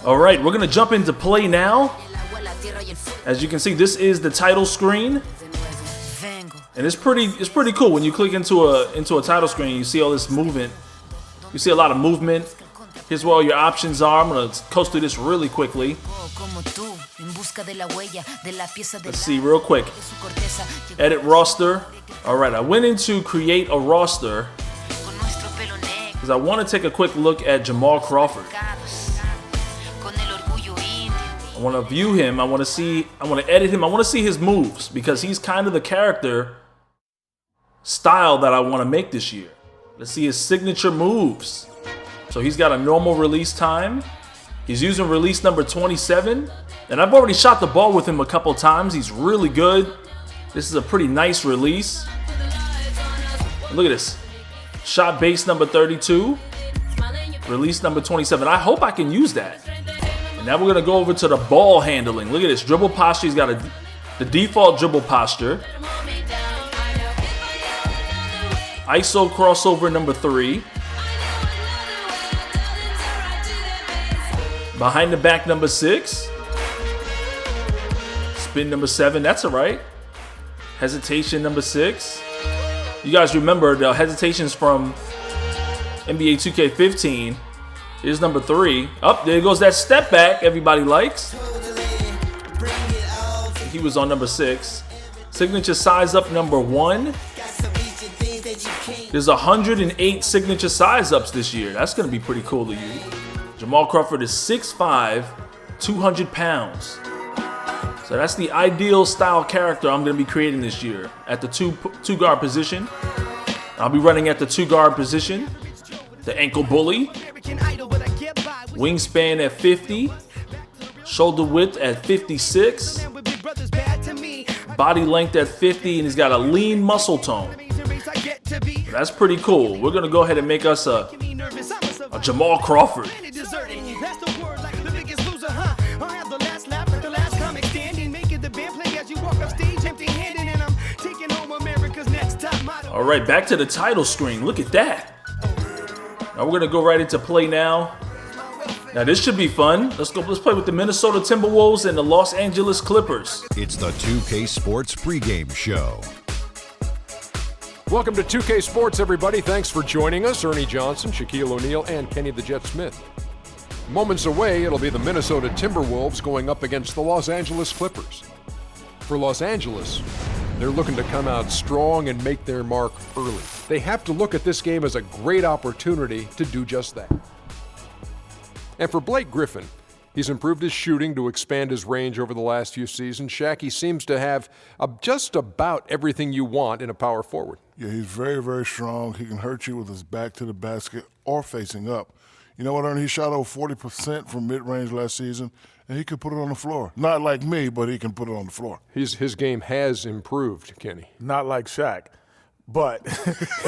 All right, we're gonna jump into play now. As you can see, this is the title screen, and it's pretty cool when you click into a title screen. You see all this movement. You see a lot of movement. Here's where all your options are. I'm gonna coast through this really quickly. Let's see real quick. Edit roster. All right, I went into create a roster because I want to take a quick look at Jamal Crawford. I want to view him. I want to edit him. I want to see his moves because he's kind of the character style that I want to make this year. Let's see his signature moves. So he's got a normal release time. He's using release number 27. And I've already shot the ball with him a couple times. He's really good. This is a pretty nice release. Look at this. Shot base number 32. Release number 27. I hope I can use that. Now we're going to go over to the ball handling. Look at this. Dribble posture. He's got the default dribble posture. ISO crossover number 3. Behind the back number 6. Spin number 7. That's all right. Hesitation number 6. You guys remember the hesitations from NBA 2K15. Here's number 3. Up there goes that step back everybody likes. He was on number 6. Signature size up number 1. There's 108 signature size ups this year. That's going to be pretty cool to use. Jamal Crawford is 6'5", 200 pounds. So that's the ideal style character I'm going to be creating this year at the two guard position. I'll be running at the 2 guard position. The ankle bully. Wingspan at 50. Shoulder width at 56. Body length at 50, and he's got a lean muscle tone. That's pretty cool. We're going to go ahead and make us a Jamal Crawford. All right, back to the title screen. Look at that. Now we're gonna go right into play now. Now this should be fun. Let's play with the Minnesota Timberwolves and the Los Angeles Clippers. It's the 2K Sports pregame show. Welcome to 2K Sports, everybody. Thanks for joining us. Ernie Johnson, Shaquille O'Neal, and Kenny the Jet Smith. Moments away, it'll be the Minnesota Timberwolves going up against the Los Angeles Clippers. For Los Angeles, they're looking to come out strong and make their mark early. They have to look at this game as a great opportunity to do just that. And for Blake Griffin, he's improved his shooting to expand his range over the last few seasons. Shaq, he seems to have just about everything you want in a power forward. Yeah, he's very, very strong. He can hurt you with his back to the basket or facing up. You know what, Ernie? He shot over 40% from mid-range last season, and he could put it on the floor. Not like me, but he can put it on the floor. His game has improved, Kenny. Not like Shaq, but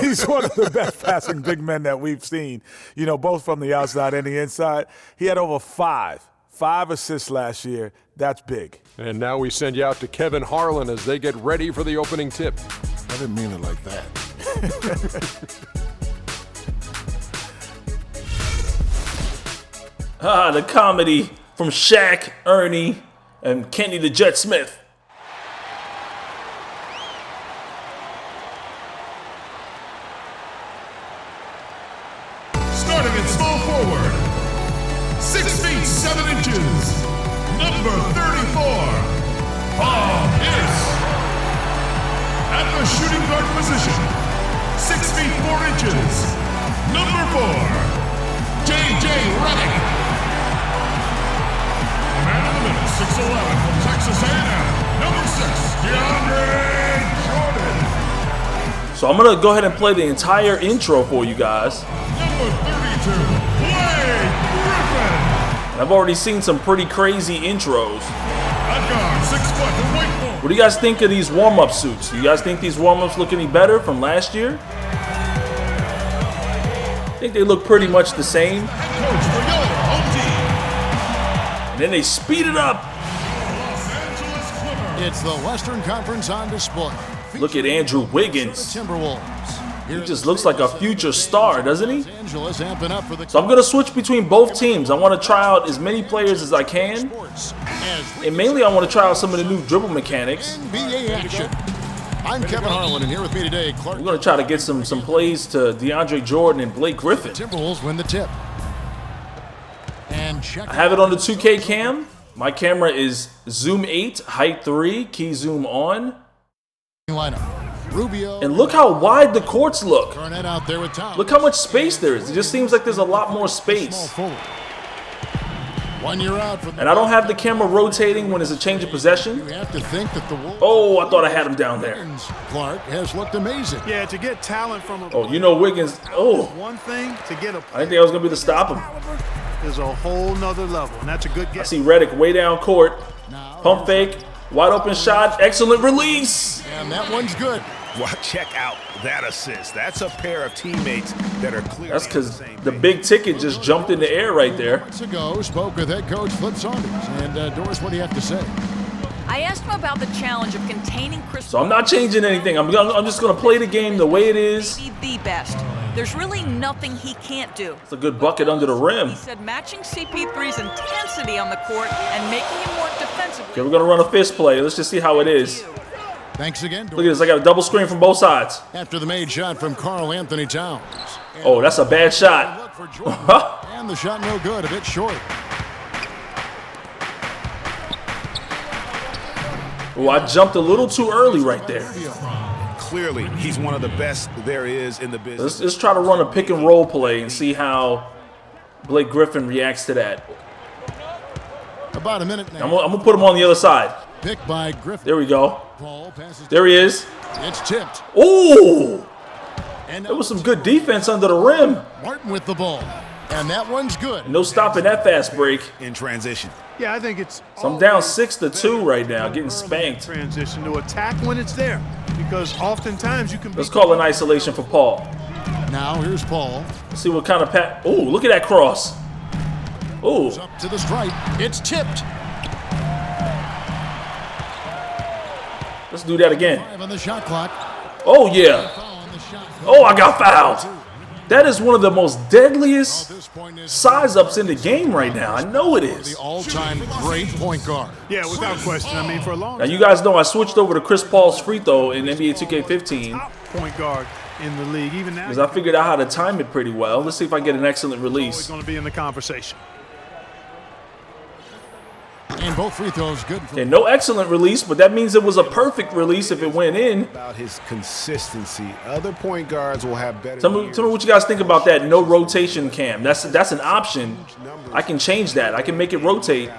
he's one of the best passing big men that we've seen, you know, both from the outside and the inside. He had over five assists last year. That's big. And now we send you out to Kevin Harlan as they get ready for the opening tip. I didn't mean it like that. The comedy from Shaq, Ernie, and Kenny the Jet Smith. Starting at small forward, 6 feet 7 inches, number 34, Paul Pierce. At the shooting guard position, 6 feet 4 inches, number 4, J.J. Redick. Man in the middle, 6'11", from Texas A&M, number 6, DeAndre Jordan. So I'm going to go ahead and play the entire intro for you guys. Number 32, Blake Griffin. And I've already seen some pretty crazy intros. At guard, 6 foot, the white ball. What do you guys think of these warm-up suits? Do you guys think these warm-ups look any better from last year? I think they look pretty much the same. Coach for your home team. And then they speed it up. Los Angeles Clippers. It's the Western Conference on display. Look at Andrew Wiggins. The Timberwolves. He just looks like a future star, doesn't he? Angeles amping up for the So I'm going to switch between both teams. I want to try out as many players as I can. And mainly I want to try out some of the new dribble mechanics. NBA action. I'm Kevin Harlan, and here with me today, Clark. We're going to try to get some plays to DeAndre Jordan and Blake Griffin. Timberwolves win the tip. And check. I have it on the 2K cam. My camera is zoom 8, height 3, key zoom on. Lineup. Rubio. And look how wide the courts look. Garnett out there with Towns. Look how much space there is. It just seems like there's a lot more Small space. forward. 1 year out for the And I don't have the camera rotating when it's a change of possession. You have to think that the Wolves. Oh, I thought I had him down there. Clark has looked amazing. Yeah, to get talent from a Oh, you know Wiggins. Oh, one thing, to get a I didn't think I was going to be able to stop him. is a whole nother level, and that's a good I get. see Redick way down court. Pump fake. Wide open shot. Excellent release. And that one's good. Well, check out that assist. That's a pair of teammates that are clearly That's because on the same the page. big ticket just jumped in the air right there. Months ago, spoke with head coach Flip Saunders. And Doris, what do you have to say? I asked him about the challenge of containing Chris. So I'm not changing anything. I'm just going to play the game the way it is. Maybe the best. There's really nothing he can't do. It's a good bucket under the rim. He said matching CP3's intensity on the court and making him work defensively. Okay, we're going to run a fist play. Let's just see how it is. Thanks again, Look at Doris. this. I got a double screen from both sides. After the made shot from Karl Anthony Towns. Oh, that's a bad shot. Look for Jordan. And the shot no good, a bit short. Oh, I jumped a little too early right there. Clearly, he's one of the best there is in the business. Let's try to run a pick and roll play and see how Blake Griffin reacts to that. About a minute now. I'm going to put him on the other side. Picked by Griffin. There we go. Paul passes. There he is. It's tipped. Ooh! And There was some good defense under the rim. Martin with the ball. And that one's good. No stopping that fast break. In transition. Yeah, I think it's. So I'm down 6-2 right now, getting spanked. Transition to attack when it's there, because oftentimes you can. Let's call an isolation for Paul. Now here's Paul. Let's see what kind of pat. Ooh, look at that cross. Ooh. Up to the stripe. It's tipped. Let's do that again. 5 on the shot clock. Oh, yeah. Foul on the shot. Oh, I got fouled. That is one of the most deadliest This point is size ups in the game right now. I know it the is. all-time great point guard. Yeah, without question. I mean, for a long Now, you guys know I switched over to Chris Paul's free throw in NBA 2K15 top point guard in the league, even now. because I figured out how to time it pretty well. Let's see if I get an excellent He's release. going to be in the conversation. And both free throws good. For Okay, no excellent release, but that means it was a perfect release if it went in. About his consistency. Other point guards will have better. Tell me what you guys think about that no rotation cam. That's an option. I can change that. I can make it rotate.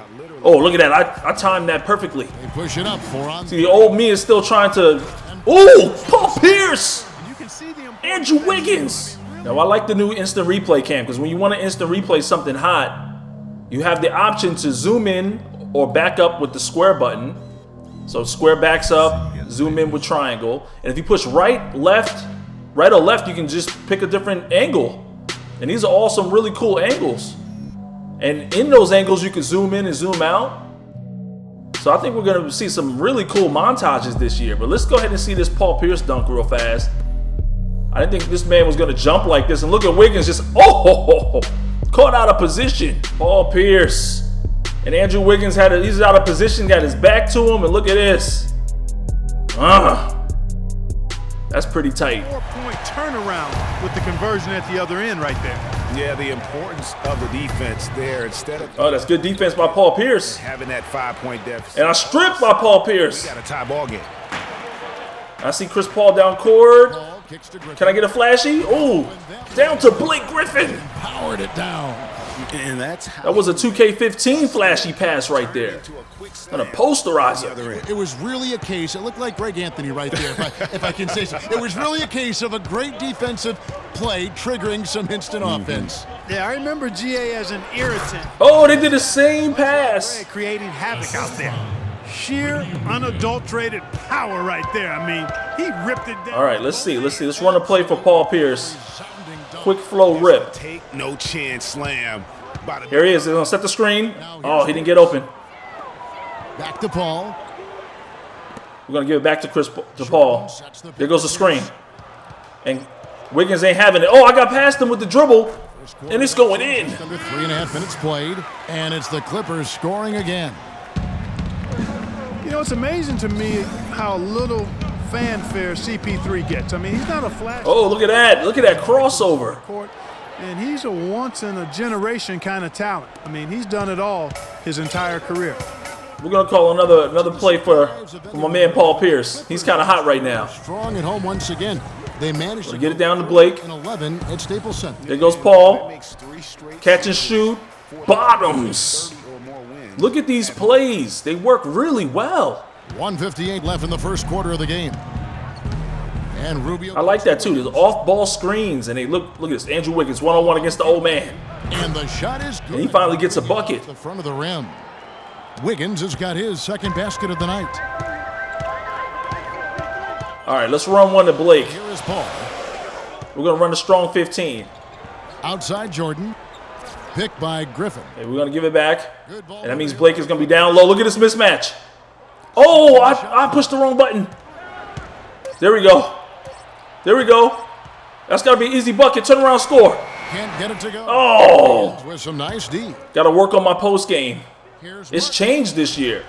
Oh, look at that. I timed that perfectly. They push it up. 4 on. See, the old me is still trying to. Ooh, Paul Pierce! You can see the importance Andrew Wiggins! Now, I like the new instant replay cam because when you want to instant replay something hot, you have the option to zoom in or back up with the square button. So square backs up, zoom in with triangle. And if you push right or left, you can just pick a different angle. And these are all some really cool angles. And in those angles, you can zoom in and zoom out. So I think we're going to see some really cool montages this year. But let's go ahead and see this Paul Pierce dunk real fast. I didn't think this man was going to jump like this. And look at Wiggins just, caught out of position. Paul Pierce. And Andrew Wiggins he's out of position, got his back to him, and look at this. That's pretty tight. 4-point turnaround with the conversion at the other end right there. Yeah, the importance of the defense there instead of Oh, that's good defense by Paul Pierce. having that 5-point deficit. And I stripped by Paul Pierce. Got a tie ball game. I see Chris Paul down court. Ball kicks to Griffin. Can I get a flashy? Ooh, down to Blake Griffin. Powered it down. And that's how That was a 2K15 flashy pass right there. And a posterizer. It was really a case. It looked like Greg Anthony right there, if I can say so. It was really a case of a great defensive play triggering some instant offense. Yeah, I remember GA as an irritant, Oh, they did the same pass. creating havoc out there. Sheer, unadulterated power right there. I mean, he ripped it down. All right, let's see. Let's run a play for Paul Pierce. Quick flow rip. take no chance slam. By the Here he is. They're going to set the screen. Oh, he didn't get open. Back to Paul. We're going to give it back to Paul. There goes the screen. And Wiggins ain't having it. Oh, I got past him with the dribble, and it's going in. Under 3.5 minutes played, and it's the Clippers scoring again. You know, it's amazing to me how little fanfare CP3 gets. I mean, he's not a flash. Oh, look at that. Look at that crossover. And he's a once-in-a-generation kind of talent. I mean, he's done it all his entire career. We're going to call another play for my man Paul Pierce. He's kind of hot right now. Strong at home once again. They managed to get it down to Blake. In 11 at Staples Center. There goes Paul. Catch and shoot. Bottoms. Look at these plays. They work really well. 1:58 left in the first quarter of the game. And Rubio. I like that too. There's off-ball screens, and they look at this. Andrew Wiggins one-on-one against the old man. And the shot is good. And he finally gets a bucket. The front of the rim. Wiggins has got his second basket of the night. All right, let's run one to Blake. Here is Paul. We're going to run a strong 15. Outside Jordan. Picked by Griffin. Okay, we're going to give it back. And that means Blake is going to be down low. Look at this mismatch. Oh, I pushed the wrong button. There we go. There we go. That's got to be an easy bucket. Turn around, score. Can't get it to go. Oh. With some nice D. Got to work on my post game. It's changed this year.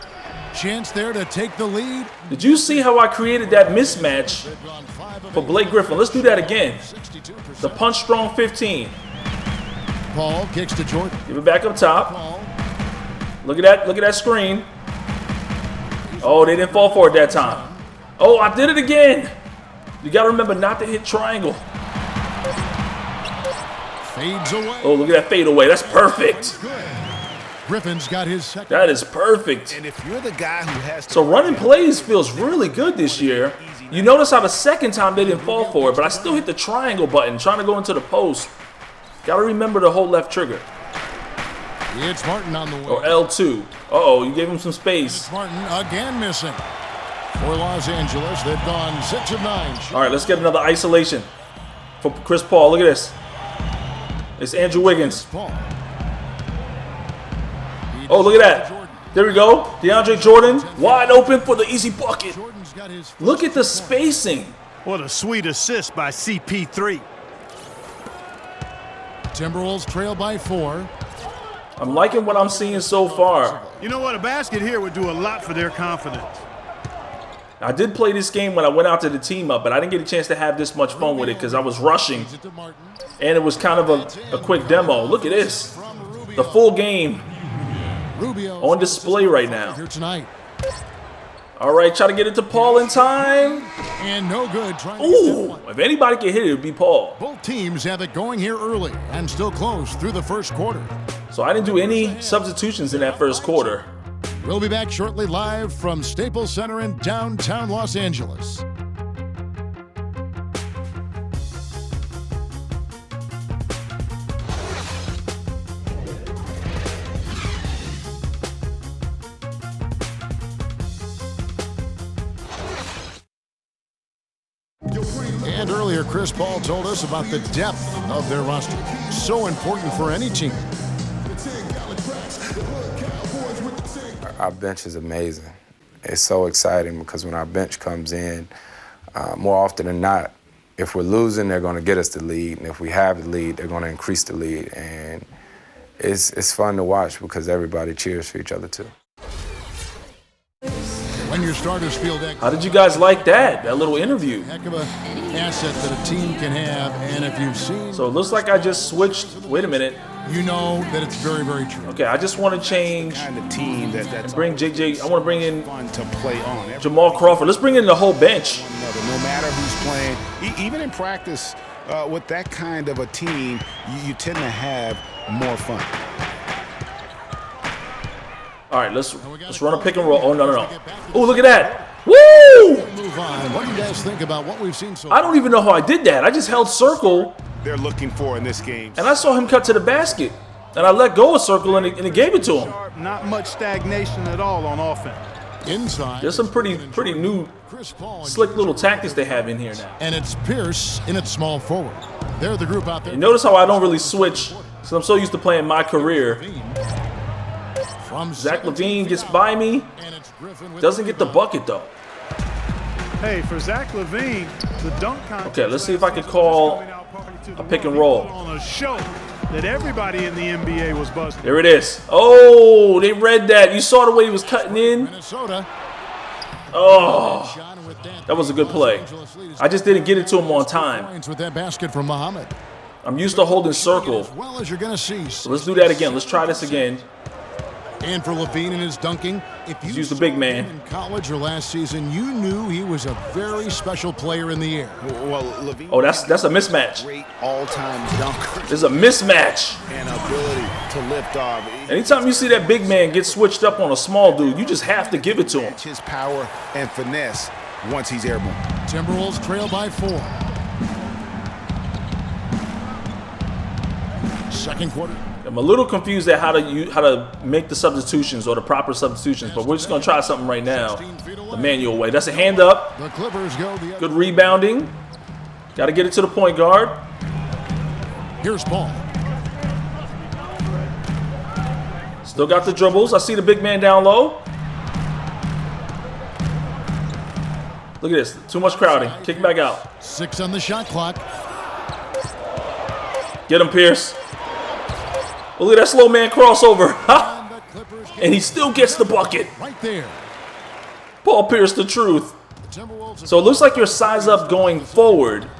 Chance there to take the lead. Did you see how I created that mismatch for Blake Griffin? Let's do that again. The punch strong 15. Paul kicks to Jordan. Give it back up top. Look at that. Look at that screen. Oh, they didn't fall for it that time. Oh, I did it again. You got to remember not to hit triangle. Fades away. Oh, look at that fade away. That's perfect. Griffin's got his second. That is perfect. And if you're the guy who has to So running plays feels really good this year. You notice how the second time they didn't fall for it, but I still hit the triangle button trying to go into the post. Got to remember to hold left trigger. It's Martin on the way. Or L2. Uh-oh, you gave him some space. Martin again missing. For Los Angeles, they've gone 6 of 9. All right, let's get another isolation for Chris Paul. Look at this. It's Andrew Wiggins. Oh, look at that. There we go. DeAndre Jordan, wide open for the easy bucket. Look at the spacing. What a sweet assist by CP3. Timberwolves trail by 4. I'm liking what I'm seeing so far. You know what? A basket here would do a lot for their confidence. I did play this game when I went out to the team up, but I didn't get a chance to have this much fun with it because I was rushing. And it was kind of a quick demo. Look at this. The full game on display right now. All right, try to get it to Paul in time. And no good. Ooh, if anybody can hit it, it would be Paul. Both teams have it going here early and still close through the first quarter. So I didn't do any substitutions in that first quarter. We'll be back shortly live from Staples Center in downtown Los Angeles. And earlier, Chris Paul told us about the depth of their roster. So important for any team. Our bench is amazing. It's so exciting because when our bench comes in, more often than not, if we're losing, they're going to get us the lead. And if we have the lead, they're going to increase the lead. And it's fun to watch because everybody cheers for each other, too. When your starters feel that. How did you guys like that little interview? Heck of a asset that a team can have, and if you've seen. So it looks like I just switched. Wait a minute. You know that it's very, very true. Okay, I just want to change kind of team that's bring JJ. I want to bring in fun to play on. Jamal Crawford. Let's bring in the whole bench. No matter who's playing, even in practice, with that kind of a team, you tend to have more fun. All right, let's run a pick and roll. Oh, no. Oh, look at that. Woo! Move on. What do you guys think about what we've seen so far? I don't even know how I did that. I just held circle. They're looking for in this game. And I saw him cut to the basket. And I let go of circle and it gave it to him. Not much stagnation at all on offense. Inside. There's some pretty new, slick little tactics they have in here now. And it's Pierce in its small forward. They're the group out there. You notice how I don't really switch because I'm so used to playing my career. Zach LaVine gets by me. Doesn't get the bucket, though. Hey, for Zach LaVine, the dunk contest. Okay, let's see if I can call a pick and roll. On a show that everybody in the NBA was buzzing. There it is. Oh, they read that. You saw the way he was cutting in. Minnesota. Oh, that was a good play. I just didn't get it to him on time. With that basket from Muhammad. I'm used to holding circle. As well as you're going to see. So let's do that again. Let's try this again. And for LaVine and his dunking, if you use the big man in college or last season, you knew he was a very special player in the air. Well, LaVine, oh, that's a mismatch. Great all-time dunker. There's a mismatch. And ability to lift off. Anytime you see that big man get switched up on a small dude, you just have to give it to him. His power and finesse once he's airborne. Timberwolves trail by 4. Second quarter. I'm a little confused at how to make the substitutions or the proper substitutions, but we're just going to try something right now the manual way. That's a hand up. The Clippers go the Good rebounding. Got to get it to the point guard. Here's Paul. Still got the dribbles. I see the big man down low. Look at this. Too much crowding. Kick back out. 6 on the shot clock. Get him, Pierce. Oh, look at that slow man crossover. And he still gets the bucket. Right there. Paul Pierce, the truth. So it looks like your size up going forward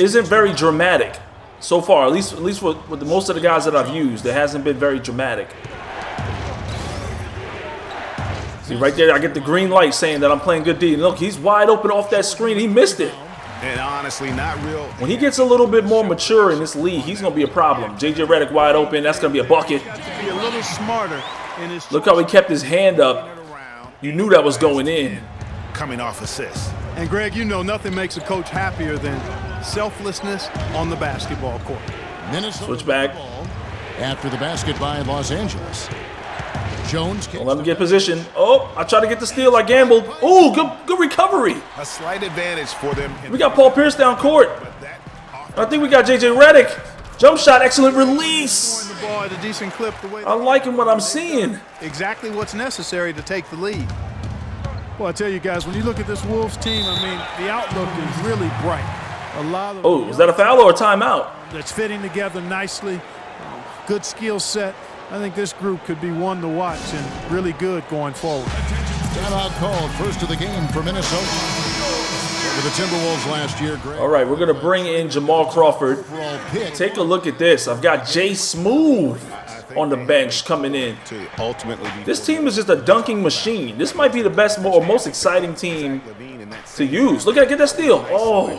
isn't very dramatic so far. At least with most of the guys that I've used, it hasn't been very dramatic. See right there, I get the green light saying that I'm playing good D. And look, he's wide open off that screen. He missed it. And honestly, not real. When he gets a little bit more mature in this league, he's going to be a problem. J.J. Redick wide open. That's going to be a bucket. Be a little smarter in his. Look how he kept his hand up. You knew that was going in. Coming off assists. And Greg, you know nothing makes a coach happier than selflessness on the basketball court. Minnesota switch back. After the basket by Los Angeles. Jones. Don't let him get position. Oh, I tried to get the steal. I gambled. Oh, good recovery. A slight advantage for them. We got Paul Pierce down court. I think we got J.J. Redick. Jump shot, excellent release. The ball at a decent clip the way I'm liking what I'm seeing. Exactly what's necessary to take the lead. Well, I tell you guys, when you look at this Wolves team, I mean, the outlook is really bright. A lot of was that a foul or a timeout? That's fitting together nicely. Good skill set. I think this group could be one to watch and really good going forward. Timeout called first of the game for Minnesota. For the Timberwolves last year, Greg. All right, we're going to bring in Jamal Crawford. Take a look at this. I've got Jay Smooth on the bench coming in. This team is just a dunking machine. This might be the best or most exciting team to use. Look at it, get that steal. Oh,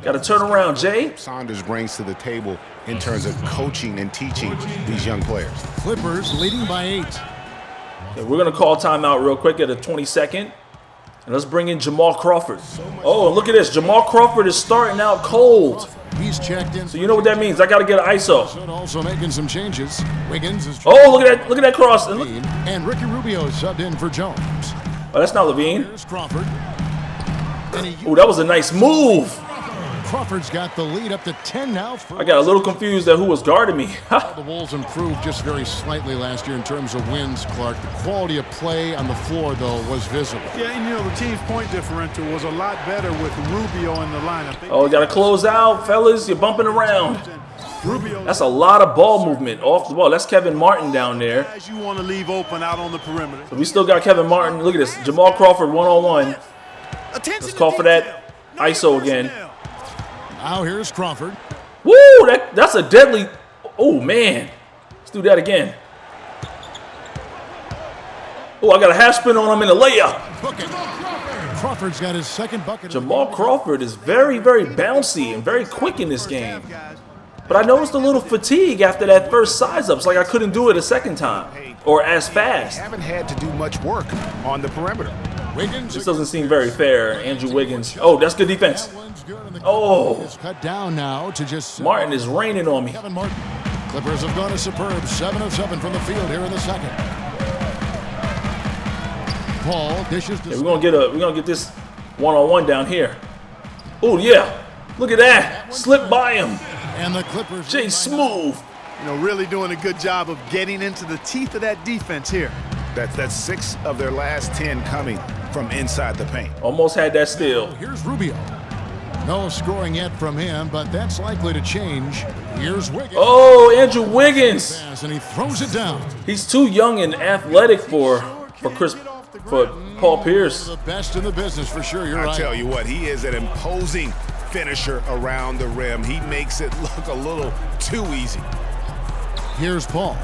got to turn around, Jay. Saunders brings to the table in terms of coaching and teaching these young players. Clippers leading by 8. Okay, we're going to call timeout real quick at a 22nd. And let's bring in Jamal Crawford. Oh, and look at this. Jamal Crawford is starting out cold. He's checked in. So you know what that means. I got to get an ISO. Also making some changes. Wiggins is oh, look at that. Look at that cross. And Ricky Rubio subbed in for Jones. Oh, that's not Levine. Here's Crawford. Oh, that was a nice move. Crawford's got the lead up to 10 now. I got a little confused at who was guarding me. The Wolves improved just very slightly last year in terms of wins, Clark. The quality of play on the floor, though, was visible. Yeah, and you know, the team's point differential was a lot better with Rubio in the lineup. Oh, got to close out, fellas. You're bumping around. That's a lot of ball movement off the ball. That's Kevin Martin down there. As you want to leave open out on the perimeter. So we still got Kevin Martin. Look at this. Jamal Crawford one-on-one. Let's call for that ISO again. Now here's Crawford. Woo! That's a deadly. Oh, man. Let's do that again. Oh, I got a half spin on him in a layup. Crawford's got his second bucket. Jamal Crawford is very, very bouncy and very quick in this game. But I noticed a little fatigue after that first size up. It's like I couldn't do it a second time or as fast. Haven't had to do much work on the perimeter. Wiggins. This doesn't seem very fair. Andrew Wiggins. Oh, that's good defense. Oh. It's cut down now to just Martin is raining on me. Kevin Martin. Clippers have gone a superb 7 of 7 from the field here in the second. Paul dishes to we're gonna get this one-on-one down here. Oh yeah. Look at that. Slip by him. And the Clippers. Jay Smooth. You know, really doing a good job of getting into the teeth of that defense here. That's 6 of their last 10 coming from inside the paint. Almost had that steal. Here's Rubio. No scoring yet from him, but that's likely to change. Here's Wiggins. Oh, Andrew Wiggins. And he throws it down. He's too young and athletic for Paul Pierce. The best in the business for sure. You're right. I tell you what, he is an imposing finisher around the rim. He makes it look a little too easy. Here's Paul.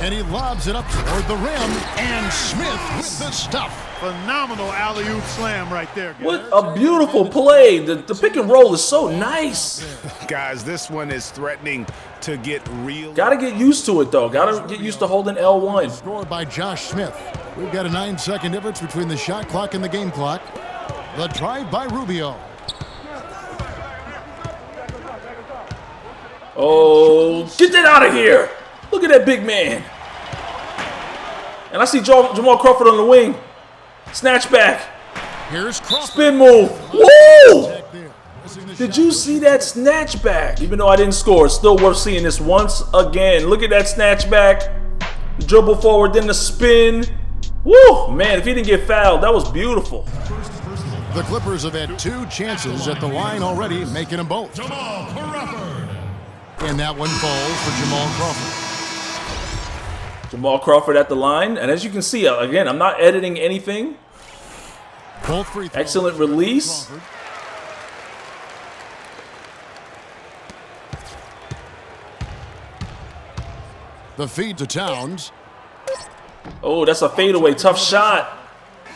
And he lobs it up toward the rim. And Smith with the stuff. Phenomenal alley-oop slam right there. What a beautiful play. The pick and roll is so nice. Guys, this one is threatening to get real. Gotta get used to it, though. Gotta get used to holding L1. Scored by Josh Smith. We've got a 9-second difference between the shot clock and the game clock. The drive by Rubio. Oh, get that out of here. Look at that big man. And I see Jamal Crawford on the wing. Snatch back. Here's Crawford. Spin move. Woo! Did you see that snatch back? Even though I didn't score, it's still worth seeing this once again. Look at that snatch back. The dribble forward, then the spin. Woo! Man, if he didn't get fouled, that was beautiful. The Clippers have had 2 chances at the line already, making them both. Jamal Crawford. And that one falls for Jamal Crawford. Jamal Crawford at the line. And as you can see, again, I'm not editing anything. Both free throws. Excellent release. Crawford. The feed to Towns. Oh, that's a fadeaway. Tough shot.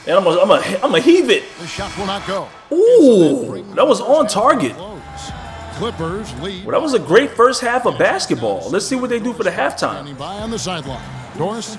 And I'm gonna heave it. The shot will not go. Ooh, that was on target. Clippers lead. Well, that was a great first half of basketball. Let's see what they do for the halftime. Standing by on the sideline. Doris.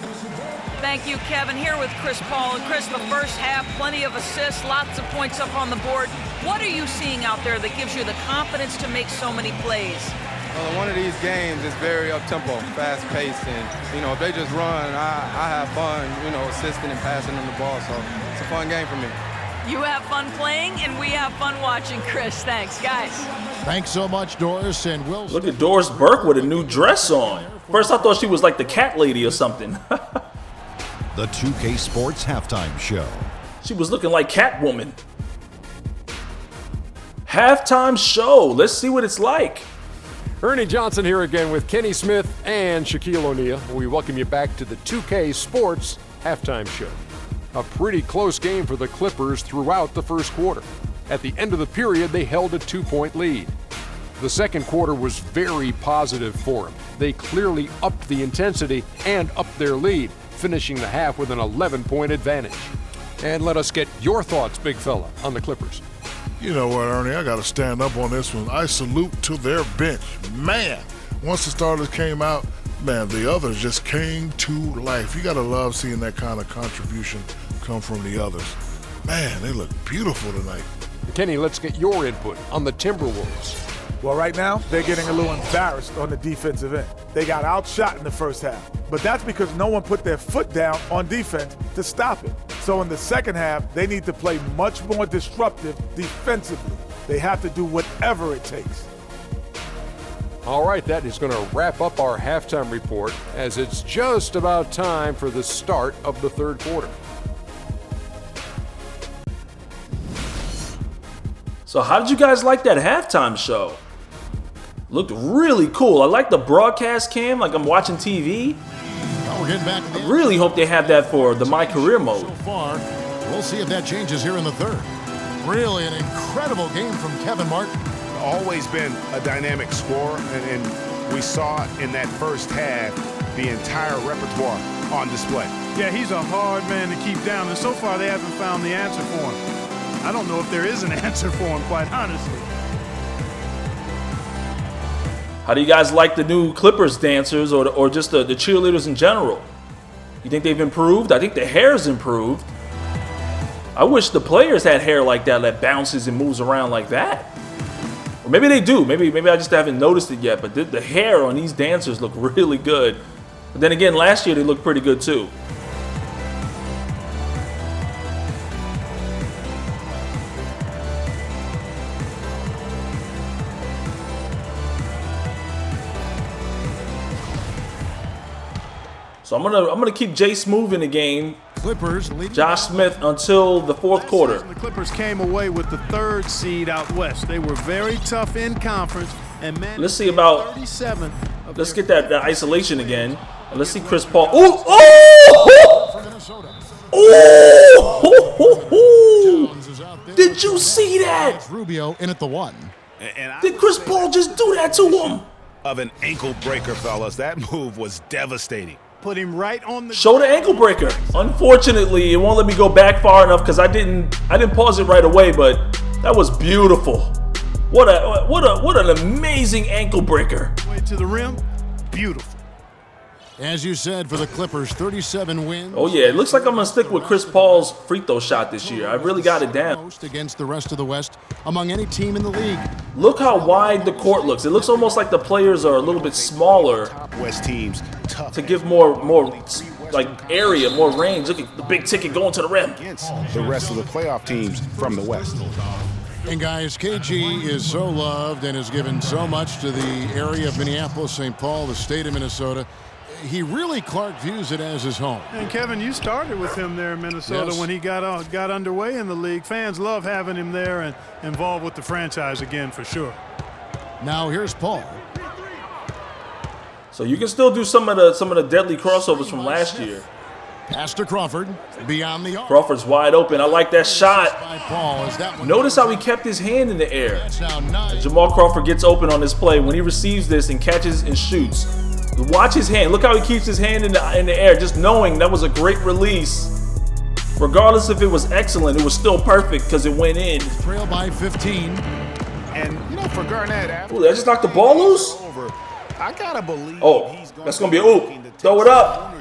Thank you, Kevin. Here with Chris Paul. And Chris, the first half, plenty of assists, lots of points up on the board. What are you seeing out there that gives you the confidence to make so many plays? Well, one of these games is very up-tempo, fast-paced, and, if they just run, I have fun, assisting and passing them the ball, so it's a fun game for me. You have fun playing, and we have fun watching, Chris. Thanks, guys. Thanks so much, Doris, and we'll... Look at Doris Burke with a new dress on. First, I thought she was like the cat lady or something. The 2K Sports Halftime Show. She was looking like Catwoman. Halftime show. Let's see what it's like. Ernie Johnson here again with Kenny Smith and Shaquille O'Neal. We welcome you back to the 2K Sports Halftime Show. A pretty close game for the Clippers throughout the first quarter. At the end of the period, they held a 2-point lead. The second quarter was very positive for them. They clearly upped the intensity and upped their lead, finishing the half with an 11-point advantage. And let us get your thoughts, big fella, on the Clippers. You know what, Ernie? I got to stand up on this one. I salute to their bench. Man, once the starters came out, man, the others just came to life. You got to love seeing that kind of contribution come from the others. Man, they look beautiful tonight. Kenny, let's get your input on the Timberwolves. Well, right now, they're getting a little embarrassed on the defensive end. They got outshot in the first half, but that's because no one put their foot down on defense to stop it. So in the second half, they need to play much more disruptive defensively. They have to do whatever it takes. All right, that is going to wrap up our halftime report as it's just about time for the start of the third quarter. So how did you guys like that halftime show? Looked really cool. I like the broadcast cam, like I'm watching TV. Well, we're getting back to the I really hope they have that for the My Career mode. So far, we'll see if that changes here in the third. Really an incredible game from Kevin Martin. Always been a dynamic scorer, and we saw in that first half the entire repertoire on display. Yeah, he's a hard man to keep down, and so far they haven't found the answer for him. I don't know if there is an answer for him, quite honestly. How do you guys like the new Clippers dancers or just the cheerleaders in general? You think they've improved? I think the hair's improved. I wish the players had hair like that bounces and moves around like that. Or maybe they do. Maybe I just haven't noticed it yet. But the hair on these dancers look really good. But then again, last year they looked pretty good too. So I'm gonna keep Jay Smooth in the game. Clippers leading Josh Smith until the fourth quarter. The Clippers came away with the 3rd seed out west. They were very tough in conference and managed Let's see about. 37. Let's get that isolation again. And let's see Chris Paul. Ooh! Oh! Did you see that? Rubio in at the 1. Did Chris Paul just do that to him? Of an ankle breaker, fellas. That move was devastating. Put him right on the Show the ankle breaker. Unfortunately, it won't let me go back far enough because I didn't pause it right away, but that was beautiful. What an amazing ankle breaker. way to the rim. Beautiful. As you said, for the Clippers, 37 wins. Oh yeah, it looks like I'm gonna stick with Chris Paul's free throw shot this year. I really got it down. Most against the rest of the West among any team in the league. Look how wide the court looks. It looks almost like the players are a little bit smaller West teams tough to give more like area, more range. Look at the big ticket going to the rim. against the rest of the playoff teams from the West. And guys, KG is so loved and has given so much to the area of Minneapolis, St. Paul, the state of Minnesota. He really, Clark, views it as his home. And Kevin, you started with him there in Minnesota Yes. when he got underway in the league. Fans love having him there and involved with the franchise again for sure. Now here's Paul. So you can still do some of the deadly crossovers from last year. Pass to Crawford, beyond the arc. Crawford's wide open. I like that shot. By Paul, as that one Notice how he kept his hand in the air. That's now 9. Jamal Crawford gets open on this play when he receives this and catches and shoots. Watch his hand. Look how he keeps his hand in the air, just knowing that was a great release. Regardless if it was excellent, it was still perfect because it went in. Trail by 15. And, for Garnett, after Ooh, that just knocked the ball loose? over, I gotta believe Oh, he's that's going to be a oop. Throw it up.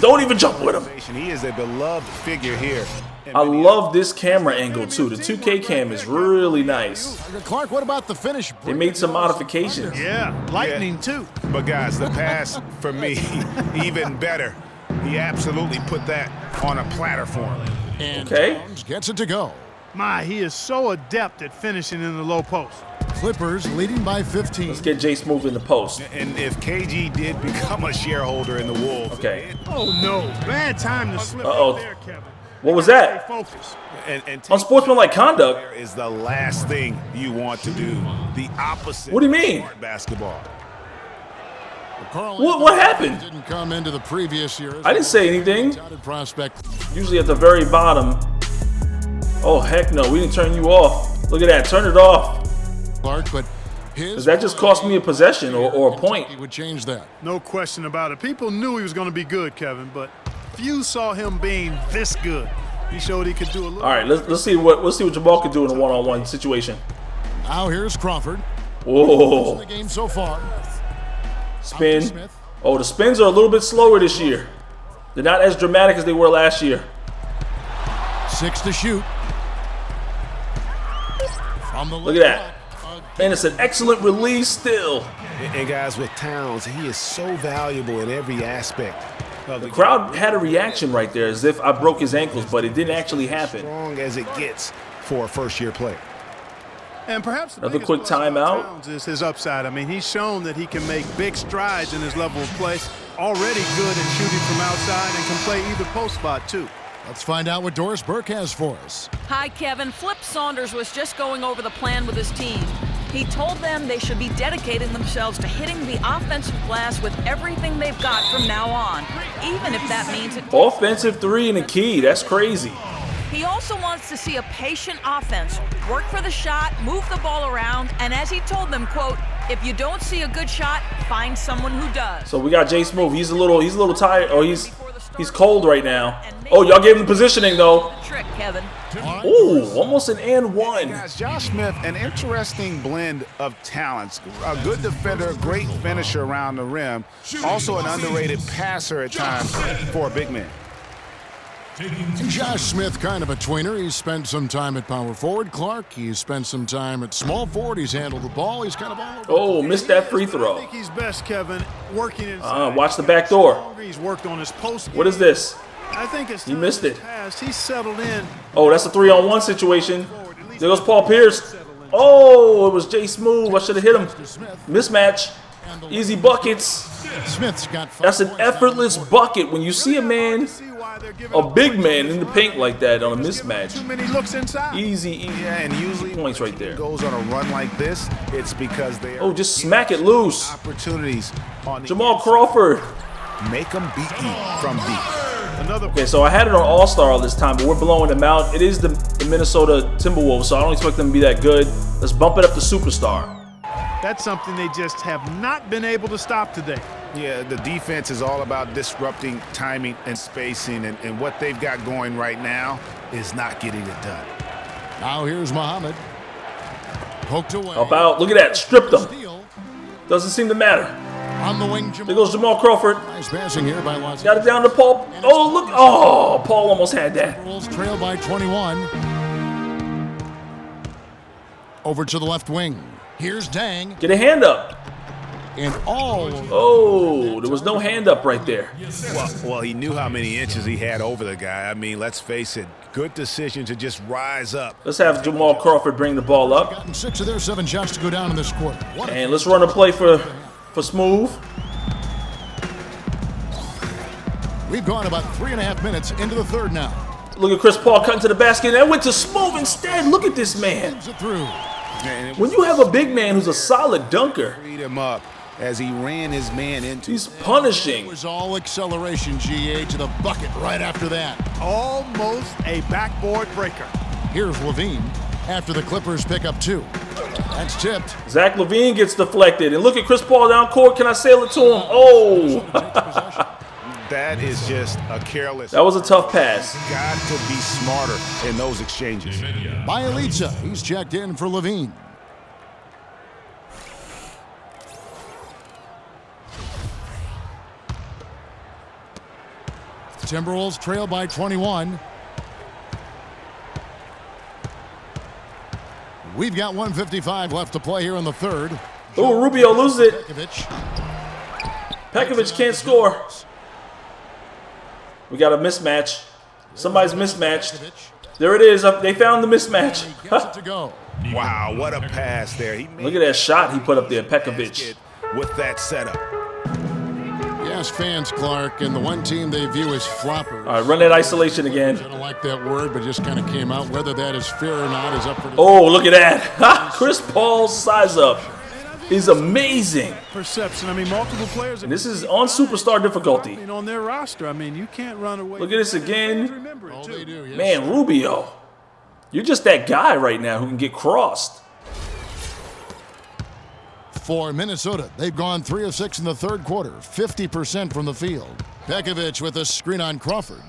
Don't even jump with him. He is a beloved figure here. I love this camera angle too. The 2K cam is really nice. Clark, what about the finish? They made some modifications. Yeah, lightning too. But guys, the pass for me, even better. He absolutely put that on a platter for him. And Okay. Towns gets it to go. My, he is so adept at finishing in the low post. Clippers leading by 15. Let's get Jay Smooth in the post. And if KG did become a shareholder in the Wolves, Okay. Oh no, bad time to slip Uh-oh. right there, Kevin. What was that? Stay focused. and Unsportsmanlike conduct? is the last thing you want to do. The opposite. What do you mean? of basketball. What happened? Didn't come into the previous year. I didn't say anything. Prospect. Usually at the very bottom. Oh, heck no. We didn't turn you off. Look at that. Turn it off. Clark, but his Does that just cost me a possession or a point? He would change that. No question about it. People knew he was going to be good, Kevin, but few saw him being this good. He showed he could do a little. All right, let's see what Jamal can do in a one-on-one situation. Now here's Crawford. Whoa. The game so far. Spin. Smith. Oh, the spins are a little bit slower this year. They're not as dramatic as they were last year. 6 to shoot. From the Look at that. And it's an excellent release still. And guys, with Towns, he is so valuable in every aspect. The crowd had a reaction right there as if I broke his ankles, but it didn't actually happen. Strong as it gets for a first-year player. And perhaps the Another biggest quick plus about timeout. Towns is his upside. I mean, he's shown that he can make big strides in his level of play. Already good at shooting from outside and can play either post spot too. Let's find out what Doris Burke has for us. Hi, Kevin. Flip Saunders was just going over the plan with his team. He told them they should be dedicating themselves to hitting the offensive glass with everything they've got from now on, even if that means it. Offensive three in the key. That's crazy. He also wants to see a patient offense, work for the shot, move the ball around, and as he told them, quote, if you don't see a good shot, find someone who does. So we got Jay Smooth. He's a little tired. Oh, he's cold right now. Oh, y'all gave him positioning though. Trick, Kevin. Ooh, almost an and one. Guys, Josh Smith, an interesting blend of talents. A good defender, great finisher around the rim. Also an underrated passer at times for a big man. Josh Smith, kind of a tweener. He's spent some time at power forward. Clark, he's spent some time at small forward. He's handled the ball. He's kind of all over. Oh, missed that free I throw. think he's best, Kevin, working inside. Watch the back door. He's worked on his post. What is this? I think as He missed it. He's settled in. Oh, that's a 3-on-1 situation. There goes Paul Pierce. Oh, it was Jay Smooth. I should have hit him. Mismatch. Easy buckets. Smith's got 5 That's an points now in the effortless quarter. bucket when you see a man, a big man in the paint like that on a mismatch. Too many looks inside. Easy Yeah, and usually points right there. goes on a run like this, it's because they Oh, just smack it loose. opportunities on the Jamal inside. Crawford. Make them beat you from deep. Another Okay, so I had it on All-Star all this time, but we're blowing them out. It is the Minnesota Timberwolves, so I don't expect them to be that good. Let's bump it up to Superstar. That's something they just have not been able to stop today. Yeah, the defense is all about disrupting timing and spacing, and what they've got going right now is not getting it done. Now here's Muhammad. Poked away. Up out. Look at that. Stripped them. Steal. Doesn't seem to matter. On the wing, There goes Jamal Crawford. Nice passing here by Los Got it down to Paul. Oh, look. Oh, Paul almost had that. Timberwolves trail by 21. Over to the left wing. Here's Dang. Get a hand up. And all. Oh, there was no hand up right there. Well, he knew how many inches he had over the guy. I mean, let's face it, good decision to just rise up. Let's have Jamal Crawford bring the ball up. Gotten 6 of their 7 shots to go down in this quarter. What a And let's run a play for Smooth. We've gone about 3.5 minutes into the third now. Look at Chris Paul cutting to the basket. And that went to Smooth instead. Look at this man. Moves it through. And it When you have a big man who's a solid dunker, freed him up as he ran his man into. he's punishing. It was all acceleration, GA, to the bucket right after that. Almost a backboard breaker. Here's Levine after the Clippers pick up 2. That's tipped. Zach LaVine gets deflected. And look at Chris Paul down court. Can I sail it to him? Oh, That is just a careless. that was a tough pass. Got to be smarter in those exchanges. Bielitsa, he's checked in for Levine. Timberwolves trail by 21. We've got 1:55 left to play here in the third. Oh, Rubio loses it. Pekovic. Pekovic can't score. We got a mismatch. Somebody's mismatched. There it is. They found the mismatch. Gets it to go. Wow, what a pass there. He made Look at that shot he put up there, Pekovic. basket with that setup. Yes, fans, Clark, and the one team they view as floppers. All right, run that isolation again. I don't like that word, but just kind of came out. Whether that is fair or not is up for debate. Oh, look at that. Chris Paul's size up is amazing. Perception. I mean, multiple players. And this is on superstar difficulty. On their roster. I mean, you can't run away. Look at this again. Remember it, Oh, too. they do, yes. Man, Rubio, you're just that guy right now who can get crossed. For Minnesota, they've gone 3 of 6 in the third quarter, 50% from the field. Pekovic with a screen on Crawford.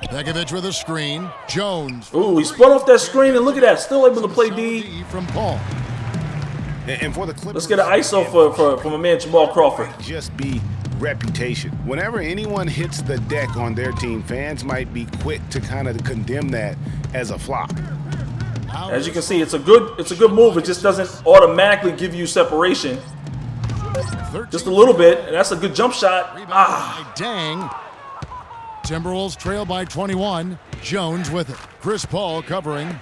Pekovic with a screen. Jones. Ooh, he spun off that screen, and look at that. Still able to play D. From Paul. And for the Clippers, Let's get an ISO for my man Jamal Crawford. just be reputation. Whenever anyone hits the deck on their team, fans might be quick to kind of condemn that as a flop. As you can see, it's a good move. It just doesn't automatically give you separation. Just a little bit, and that's a good jump shot. Ah, Dang. Timberwolves trail by 21. Jones with it. Chris Paul covering.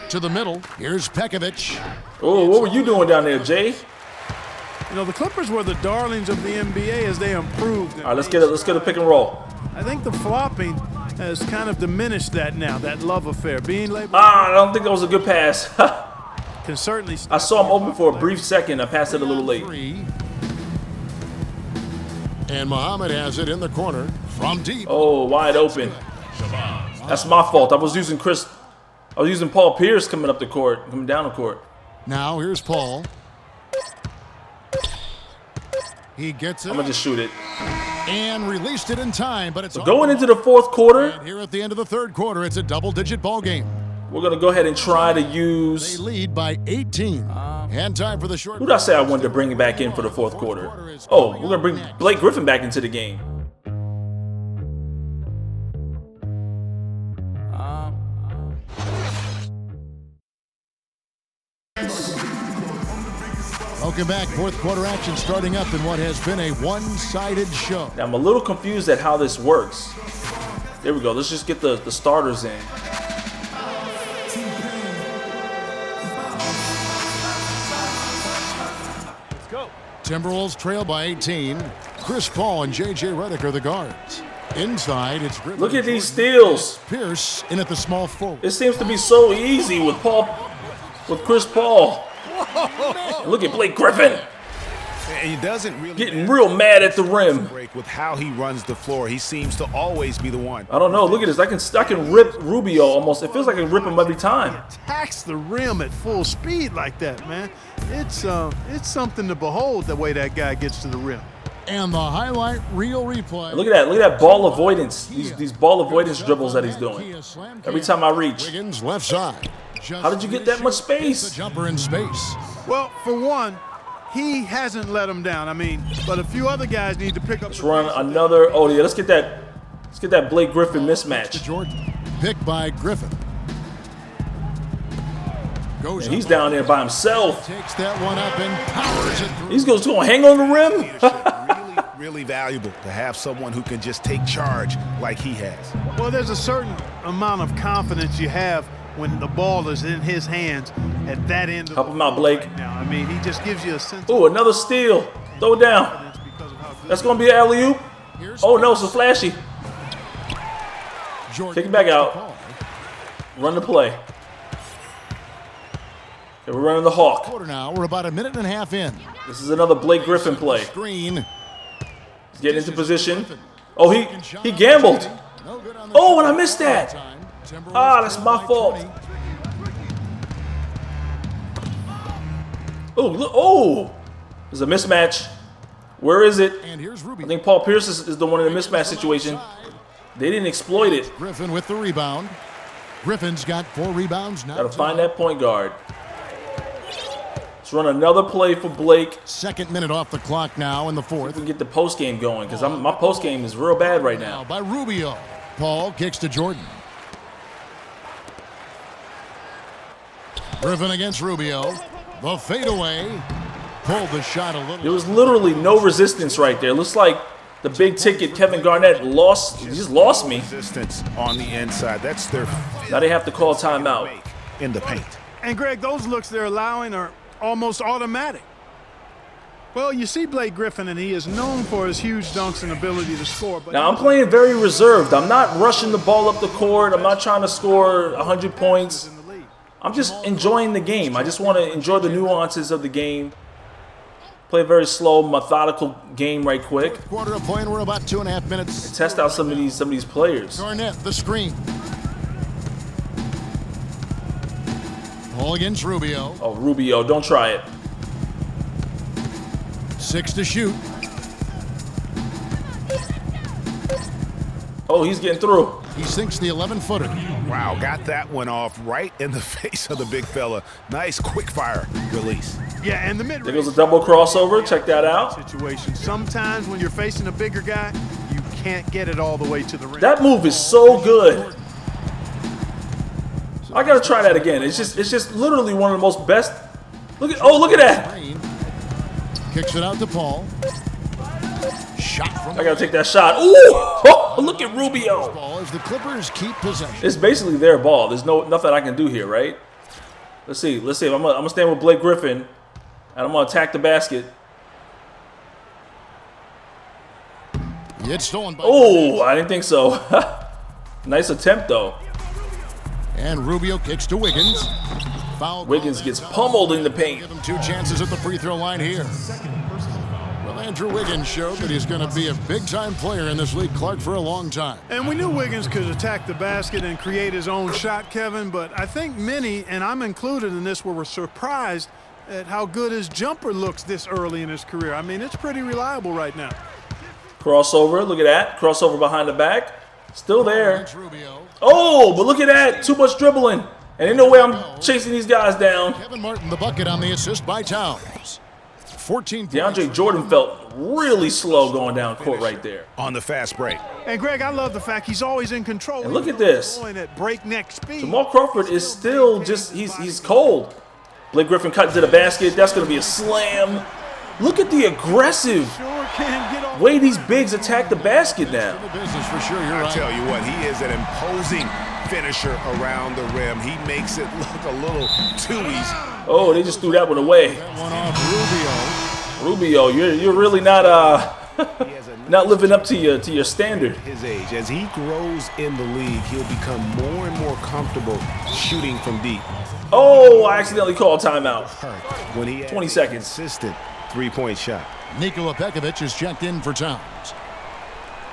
To the middle. Here's Pekovic. oh, what were you doing down there, Jay? You know, the Clippers were the darlings of the NBA as they improved. All right, let's get a pick and roll. I think the flopping has kind of diminished that now, that love affair. Being labeled I don't think that was a good pass. can certainly. I saw him open for a brief second. I passed it a little late. 3. And Muhammad has it in the corner from deep. Oh, wide open. That's my fault. I was using Paul Pierce coming down the court. Now here's Paul. He gets it I'm gonna just shoot it. and released it in time, but it's Going into the fourth quarter, And here at the end of the third quarter, it's a double-digit ball game. we're gonna go ahead and try to They use. lead by 18. And time for the short. Who did I say I wanted to bring back in for the fourth quarter? Oh, we're gonna bring Blake Griffin back into the game. Welcome back. Fourth quarter action starting up in what has been a one-sided show. Now, I'm a little confused at how this works. There we go. Let's just get the starters in. Timberwolves trail by 18. Chris Paul and J.J. Redick are the guards. Inside, it's Griffin. Look at these steals. Pierce in at the small forward. It seems to be so easy with Chris Paul. Look at Blake Griffin. And he doesn't really getting real mad at the rim. With how he runs the floor, he seems to always be the one. I don't know. Look at this. I can rip Rubio almost. It feels like I can rip him every time. He attacks the rim at full speed like that, man. It's something to behold the way that guy gets to the rim. And the highlight reel replay. And look at that. Look at that ball avoidance. These ball avoidance dribbles that he's doing. Every time I reach. Wiggins left side. How did you get that much space? Jumper in space. Well, for one, he hasn't let him down. I mean, but a few other guys need to pick up. Let's run another. Oh yeah, let's get that Blake Griffin mismatch. Jordan, picked by Griffin. And he's down there by himself. Takes that one up and powers it through. He's going to hang on the rim. really valuable to have someone who can just take charge like he has. Well, there's a certain amount of confidence you have when the ball is in his hands at that end of Help him out, Blake. Right now. I mean, he just gives you a sense. Oh, another steal. Throw it down. That's going to be an alley-oop. Oh, no, so flashy. Take it back out. Run the play. Okay, we're running the Hawk. Quarter now. We're about a minute and a half in. This is another Blake Griffin play. Screen. He's getting into position. Oh, he gambled. Oh, and I missed that. Ah, that's my fault. Oh, look. Oh, there's a mismatch. Where is it? I think Paul Pierce is the one in the mismatch situation. They didn't exploit it. Griffin with the rebound. Griffin's got 4 rebounds now. Got to find that point guard. Let's run another play for Blake. Second minute off the clock now in the fourth. We can get the post game going because my post game is real bad right now. By Rubio. Paul kicks to Jordan. Griffin against Rubio. The fadeaway. Pulled the shot a little. There was literally no resistance right there. Looks like the big ticket Kevin Garnett just lost me. Resistance on the inside. That's their. Now they have to call timeout. In the paint. And Greg, those looks they're allowing are almost automatic. Well, you see Blake Griffin, and he is known for his huge dunks and ability to score. But now I'm playing very reserved. I'm not rushing the ball up the court. I'm not trying to score 100 points. I'm just enjoying the game. I just want to enjoy the nuances of the game. Play a very slow, methodical game right quick. Quarter of play, and we're about 2.5 minutes. And test out some of these players. Garnett, the screen. Paul against Rubio. Oh, Rubio, don't try it. 6 to shoot. Oh, he's getting through. He sinks the 11-footer. Wow, got that one off right in the face of the big fella. Nice quick fire release. Yeah, and the mid-range. There goes a double crossover. Check that out. Situation. Sometimes when you're facing a bigger guy, you can't get it all the way to the rim. That move is so good. I gotta try that again. It's just literally one of the most best. Look at that. Kicks it out to Paul. Shot from I gotta take that shot. Ooh! Oh, look at Rubio. As the Clippers keep possession. It's basically their ball. There's nothing I can do here, right? Let's see. I'm gonna stand with Blake Griffin, and I'm gonna attack the basket. It's stolen by. Oh, I didn't think so. Nice attempt though. And Rubio kicks to Wiggins. Foul. Wiggins gets pummeled in the paint. Give him 2 chances at the free throw line here. Well, Andrew Wiggins showed that he's going to be a big-time player in this league, Clark, for a long time. And we knew Wiggins could attack the basket and create his own shot, Kevin, but I think many, and I'm included in this, were surprised at how good his jumper looks this early in his career. I mean, it's pretty reliable right now. Crossover, look at that. Crossover behind the back. Still there. Oh, but look at that. Too much dribbling. And ain't no way I'm chasing these guys down. Kevin Martin, the bucket on the assist by Towns. 14. DeAndre Jordan felt really slow going down court right there. On the fast break. And Greg, I love the fact he's always in control. And look at this. Going at breakneck speed. Jamal Crawford is still just, he's cold. Blake Griffin cut to the basket. That's going to be a slam. Look at the aggressive way these bigs attack the basket now. I tell you what, he is an imposing finisher around the rim. He makes it look a little too easy. Oh, they just threw that one away. That one off Rubio. Rubio, you're really not not living up to your standard. His age, as he grows in the league, he'll become more and more comfortable shooting from deep. Oh, I accidentally called timeout. When he 20 seconds. Consistent three-point shot. Nikola Pekovic is checked in for Towns.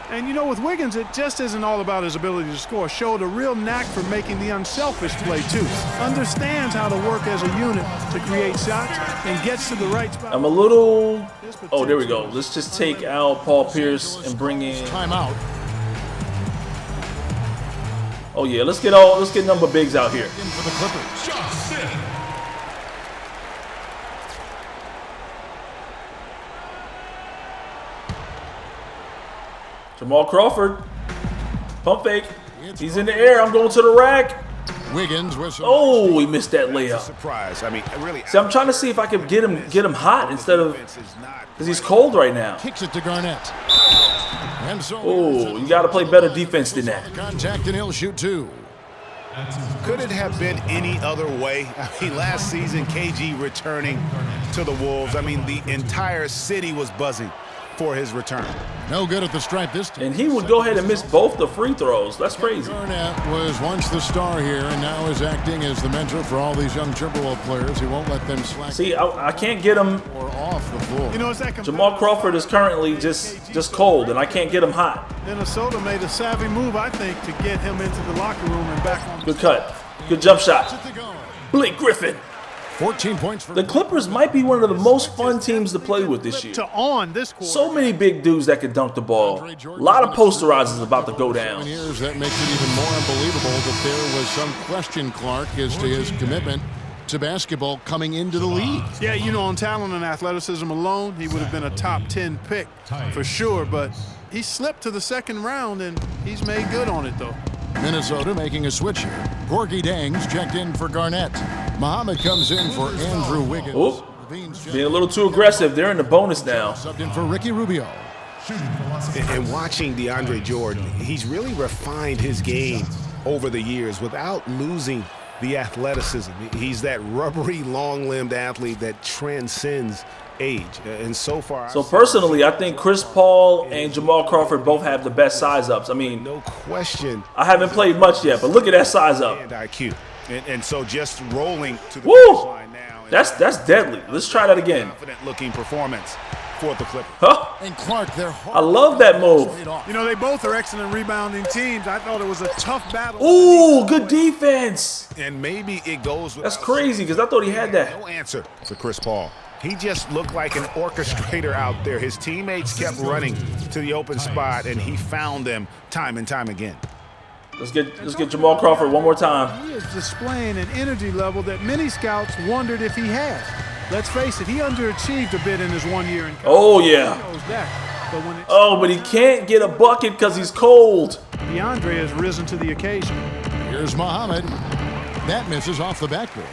And you know, with Wiggins, it just isn't all about his ability to score. Showed a real knack for making the unselfish play, too. Understands how to work as a unit to create shots and gets to the right spot. I'm a little... Oh, there we go. Let's just take out Paul Pierce and bring in... Timeout. Oh, yeah. Let's get number bigs out here. In for the Clippers. Jamal Crawford. Pump fake. He's in the air. I'm going to the rack. Wiggins with Oh, he missed that layup. Surprise. I mean, really. See, I'm trying to see if I can get him hot instead of because he's cold right now. Kicks it to Garnett. And so Oh, you got to play better defense than that. Contact and he'll shoot two. Could it have been any other way? I mean, last season, KG returning to the Wolves. I mean, the entire city was buzzing for his return. No good at the stripe this time. And he would go ahead and miss both the free throws. That's crazy. Garnett was once the star here and now is acting as the mentor for all these young Timberwolves players. He won't let them slack. See, I can't get him. Or off the floor. You know, it's that Jamal Crawford is currently just cold, and I can't get him hot. Minnesota made a savvy move, I think, to get him into the locker room and back on. Good cut. Good jump shot. Blake Griffin. 14 points for The Clippers might be one of the most fun teams to play with this year. So many big dudes that can dunk the ball. A lot of posterizers about to go down. Years, that makes it even more unbelievable that there was some question, Clark, as to his commitment to basketball coming into the league. Yeah, you know, on talent and athleticism alone, he would have been a top 10 pick for sure, but he slipped to the second round, and he's made good on it, though. Minnesota making a switch here. Gorgie Dangs checked in for Garnett. Muhammad comes in for Andrew Wiggins. Oh, being a little too aggressive. They're in the bonus now. Subbed in for Ricky Rubio. And watching DeAndre Jordan, he's really refined his game over the years without losing the athleticism. He's that rubbery, long-limbed athlete that transcends age. And so far... So personally, I think Chris Paul and Jamal Crawford both have the best size ups. I mean, no question. I haven't played much yet, but look at that size up. And IQ. And so just rolling to the Woo! finish line now. That's deadly. Let's try that again. Confident-looking performance for the Clippers. Huh? And Clark, they're I love that move. You know, they both are excellent rebounding teams. I thought it was a tough battle. Ooh, good defense. And maybe it goes with... That's crazy because I thought he had that. No answer for Chris Paul. He just looked like an orchestrator out there. His teammates kept running to the open spot, and he found them time and time again. Let's get Jamal Crawford one more time. He is displaying an energy level that many scouts wondered if he had. Let's face it, he underachieved a bit in his 1 year in college. Oh, yeah. He knows that. But when but he can't get a bucket because he's cold. DeAndre has risen to the occasion. Here's Muhammad. That misses off the backboard.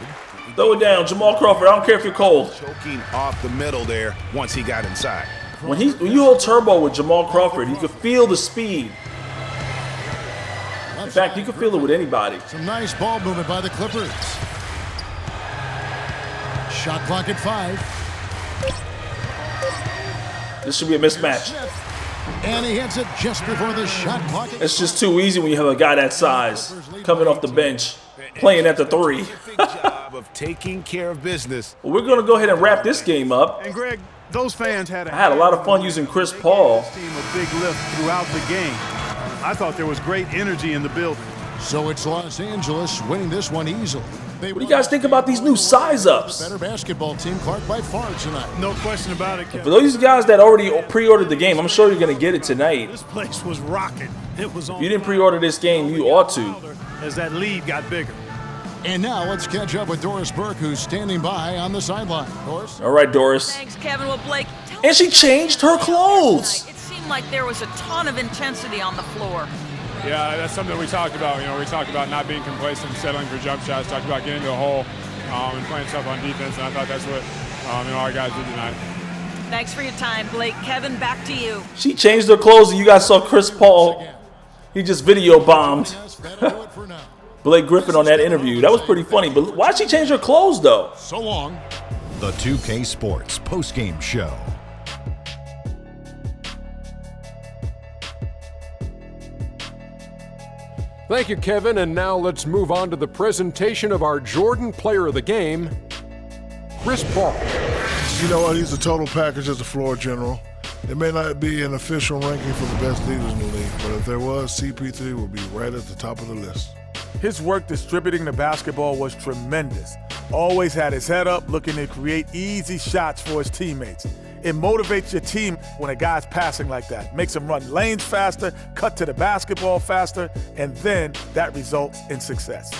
Throw it down, Jamal Crawford. I don't care if you're cold. Choking off the middle there once he got inside. When you hold turbo with Jamal Crawford, you can feel the speed. In fact, you can feel it with anybody. Some nice ball movement by the Clippers. Shot clock at 5. This should be a mismatch. And he hits it just before the shot clock. It's just too easy when you have a guy that size coming off the bench, playing at the 3. Job of taking care of business. Well, we're going to go ahead and wrap this game up. And Greg, those fans had I had a lot of fun using Chris Paul. Team a big lift throughout the game. I thought there was great energy in the building. So it's Los Angeles winning this one easily. What do you guys think about these new size-ups? Better basketball team, Clark, by far tonight. No question about it, Kevin. For those guys that already pre-ordered the game, I'm sure you're going to get it tonight. This place was rocking. It was on. If you didn't pre-order this game, you ought to. As that lead got bigger. And now let's catch up with Doris Burke, who's standing by on the sideline. Doris? All right, Doris. Thanks, Kevin. Well, Blake, and she changed her clothes. It seemed like there was a ton of intensity on the floor. Yeah, that's something we talked about. You know, we talked about not being complacent, settling for jump shots, talked about getting to the hole and playing stuff on defense, and I thought that's what our guys did tonight. Thanks for your time, Blake. Kevin, back to you. She changed her clothes, and you guys saw Chris Paul. He just video bombed Blake Griffin on that interview. That was pretty funny. But why'd she change her clothes, though? So long. The 2K Sports Postgame Show. Thank you, Kevin. And now let's move on to the presentation of our Jordan Player of the Game, Chris Paul. You know what? He's a total package as a floor general. It may not be an official ranking for the best leaders in the league, but if there was, CP3 would be right at the top of the list. His work distributing the basketball was tremendous. Always had his head up, looking to create easy shots for his teammates. It motivates your team when a guy's passing like that. Makes him run lanes faster, cut to the basketball faster, and then that results in success.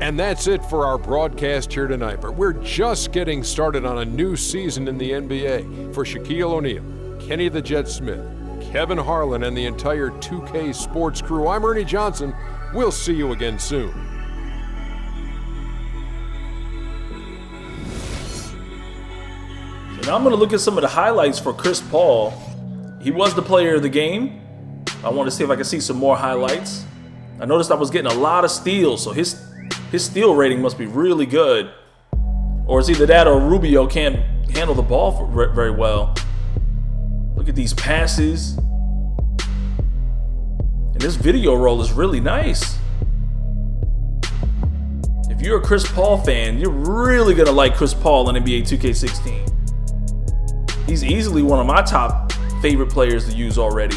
And that's it for our broadcast here tonight. But we're just getting started on a new season in the NBA. For Shaquille O'Neal, Kenny the Jet Smith, Kevin Harlan, and the entire 2K Sports crew, I'm Ernie Johnson. We'll see you again soon. Now I'm going to look at some of the highlights for Chris Paul. He was the player of the game. I want to see if I can see some more highlights. I noticed I was getting a lot of steals, so his steal rating must be really good. Or it's either that or Rubio can't handle the ball very well. Look at these passes. And this video roll is really nice. If you're a Chris Paul fan, you're really going to like Chris Paul in NBA 2K16. He's easily one of my top favorite players to use already.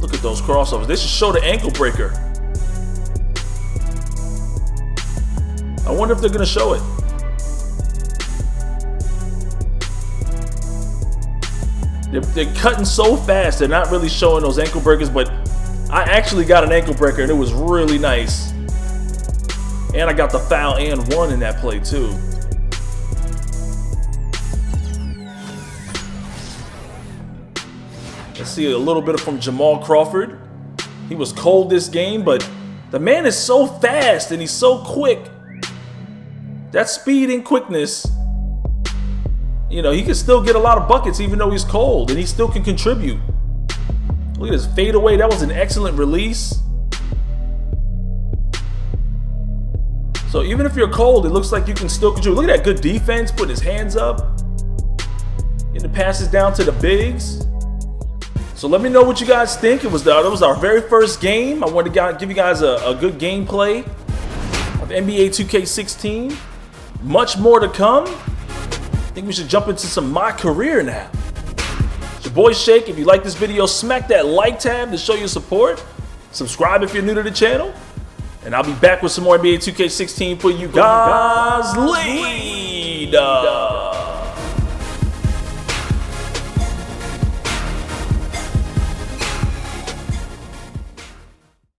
Look at those crossovers. They should show the ankle breaker. I wonder if they're going to show it. They're cutting so fast, they're not really showing those ankle breakers, but I actually got an ankle breaker and it was really nice. And I got the foul and one in that play too. Let's see a little bit from Jamal Crawford. He was cold this game, but the man is so fast and he's so quick. That speed and quickness, you know, he can still get a lot of buckets even though he's cold, and he still can contribute. Look at his fadeaway. That was an excellent release. So even if you're cold, it looks like you can still contribute. Look at that good defense, putting his hands up. Getting the passes down to the bigs. So let me know what you guys think. It was our very first game. I wanted to give you guys a good gameplay of NBA 2K16. Much more to come. I think we should jump into some My Career now. It's your boy Shake. If you like this video, smack that like tab to show your support. Subscribe if you're new to the channel. And I'll be back with some more NBA 2K16 for you guys later.